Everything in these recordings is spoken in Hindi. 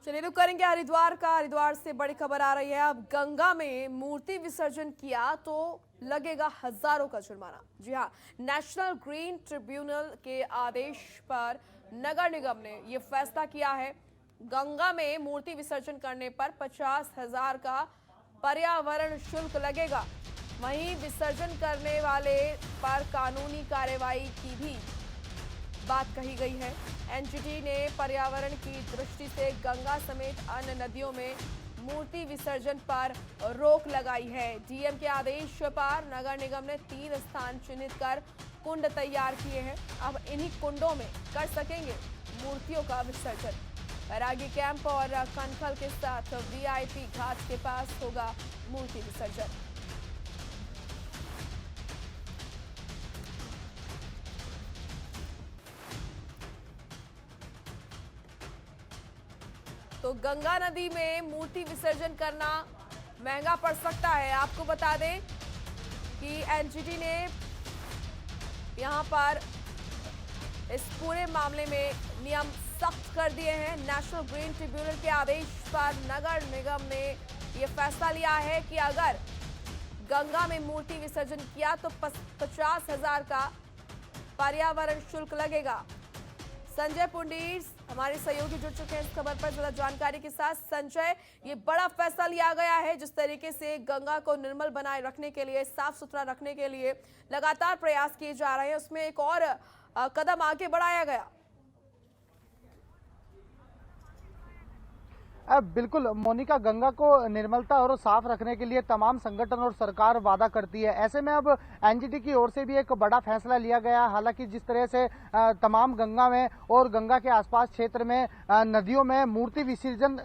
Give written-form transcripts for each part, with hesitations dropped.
चलिए रुक करेंगे हरिद्वार का। हरिद्वार से बड़ी खबर आ रही है। अब गंगा में मूर्ति विसर्जन किया तो लगेगा हजारों का जुर्माना। जी हाँ, नेशनल ग्रीन ट्रिब्यूनल के आदेश पर नगर निगम ने ये फैसला किया है। गंगा में मूर्ति विसर्जन करने पर 50,000 का पर्यावरण शुल्क लगेगा। वहीं विसर्जन करने वाले पर कानूनी कार्रवाई की भी बात कही गई है। एनजीटी ने पर्यावरण की दृष्टि से गंगा समेत अन्य नदियों में मूर्ति विसर्जन पर रोक लगाई है। डीएम के आदेश पर नगर निगम ने 3 स्थान चिन्हित कर कुंड तैयार किए हैं। अब इन्हीं कुंडों में कर सकेंगे मूर्तियों का विसर्जन। बैरागी कैंप और कनखल के साथ वीआईपी घाट के पास होगा मूर्ति विसर्जन। तो गंगा नदी में मूर्ति विसर्जन करना महंगा पड़ सकता है। आपको बता दें कि एनजीटी ने यहां पर इस पूरे मामले में नियम सख्त कर दिए हैं। नेशनल ग्रीन ट्रिब्यूनल के आदेश पर नगर निगम ने यह फैसला लिया है कि अगर गंगा में मूर्ति विसर्जन किया तो 50,000 का पर्यावरण शुल्क लगेगा। संजय पुंडीर हमारे सहयोगी जुड़ चुके हैं इस खबर पर ज्यादा जानकारी के साथ। संजय, ये बड़ा फैसला लिया गया है। जिस तरीके से गंगा को निर्मल बनाए रखने के लिए, साफ सुथरा रखने के लिए लगातार प्रयास किए जा रहे हैं, उसमें एक और कदम आगे बढ़ाया गया। बिल्कुल मोनिका, गंगा को निर्मलता और साफ रखने के लिए तमाम संगठन और सरकार वादा करती है। ऐसे में अब एनजीटी की ओर से भी एक बड़ा फैसला लिया गया। हालांकि जिस तरह से तमाम गंगा में और गंगा के आसपास क्षेत्र में नदियों में मूर्ति विसर्जन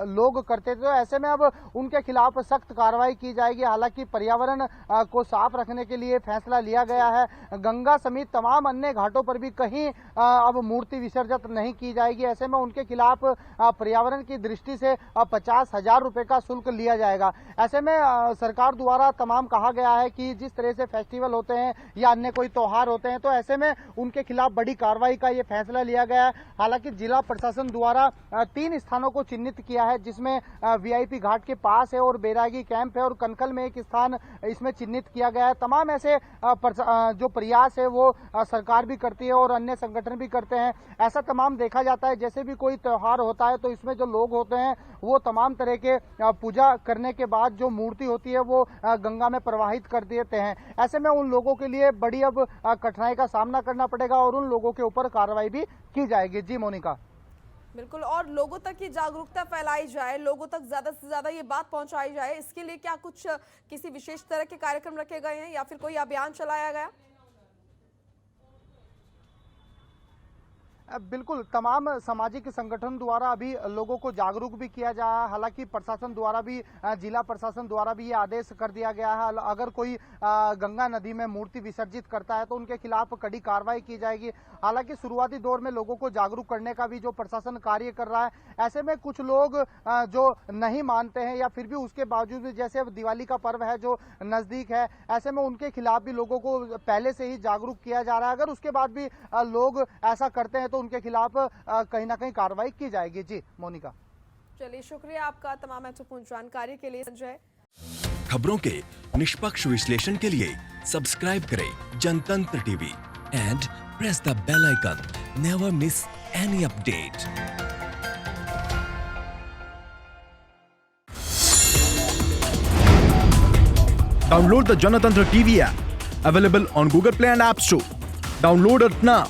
लोग करते थे, तो ऐसे में अब उनके खिलाफ सख्त कार्रवाई की जाएगी। हालांकि पर्यावरण को साफ रखने के लिए फैसला लिया गया है। गंगा समेत तमाम अन्य घाटों पर भी कहीं अब मूर्ति विसर्जित नहीं की जाएगी। ऐसे में उनके खिलाफ पर्यावरण की दृष्टि से 50,000 रुपए का शुल्क लिया जाएगा। ऐसे में सरकार द्वारा तमाम कहा गया है कि जिस तरह से फेस्टिवल होते हैं या अन्य कोई त्योहार होते हैं, तो ऐसे में उनके खिलाफ बड़ी कार्रवाई का ये फैसला लिया गया है। हालांकि जिला प्रशासन द्वारा 3 स्थानों को चिन्हित किया है, जिसमें वीआईपी घाट के पास है और बैरागी कैंप है और कनखल में एक स्थान इसमें चिन्हित किया गया है। तमाम ऐसे जो प्रयास है वो सरकार भी करती है और अन्य संगठन भी करते हैं। ऐसा तमाम देखा जाता है, जैसे भी कोई त्योहार होता है तो इसमें जो लोग होते हैं वो तमाम तरह के पूजा करने के बाद जो मूर्ति होती है वो गंगा में प्रवाहित कर देते हैं। ऐसे में उन लोगों के लिए बड़ी अब कठिनाई का सामना करना पड़ेगा और उन लोगों के ऊपर कार्रवाई भी की जाएगी। जी मोनिका, बिल्कुल, और लोगों तक ये जागरूकता फैलाई जाए, लोगों तक ज्यादा से ज्यादा ये बात पहुंचाई जाए, इसके लिए क्या कुछ किसी विशेष तरह के कार्यक्रम रखे गए हैं या फिर कोई अभियान चलाया गया? बिल्कुल, तमाम सामाजिक संगठन द्वारा अभी लोगों को जागरूक भी किया जा रहा है। हालांकि प्रशासन द्वारा भी, जिला प्रशासन द्वारा भी ये आदेश कर दिया गया है, अगर कोई गंगा नदी में मूर्ति विसर्जित करता है तो उनके खिलाफ कड़ी कार्रवाई की जाएगी। हालांकि शुरुआती दौर में लोगों को जागरूक करने का भी जो प्रशासन कार्य कर रहा है, ऐसे में कुछ लोग जो नहीं मानते हैं या फिर भी उसके बावजूद भी, जैसे अब दिवाली का पर्व है जो नजदीक है, ऐसे में उनके खिलाफ भी लोगों को पहले से ही जागरूक किया जा रहा है। अगर उसके बाद भी लोग ऐसा करते हैं तो उनके खिलाफ कहीं ना कहीं कार्रवाई की जाएगी। जी मोनिका, चलिए शुक्रिया आपका तमाम महत्वपूर्ण जानकारी के लिए संजय। खबरों के निष्पक्ष विश्लेषण के लिए सब्सक्राइब करें Janatantra TV and press the bell icon. Never miss any update. Download the Janatantra TV app, available on Google Play and App Store. Download it now.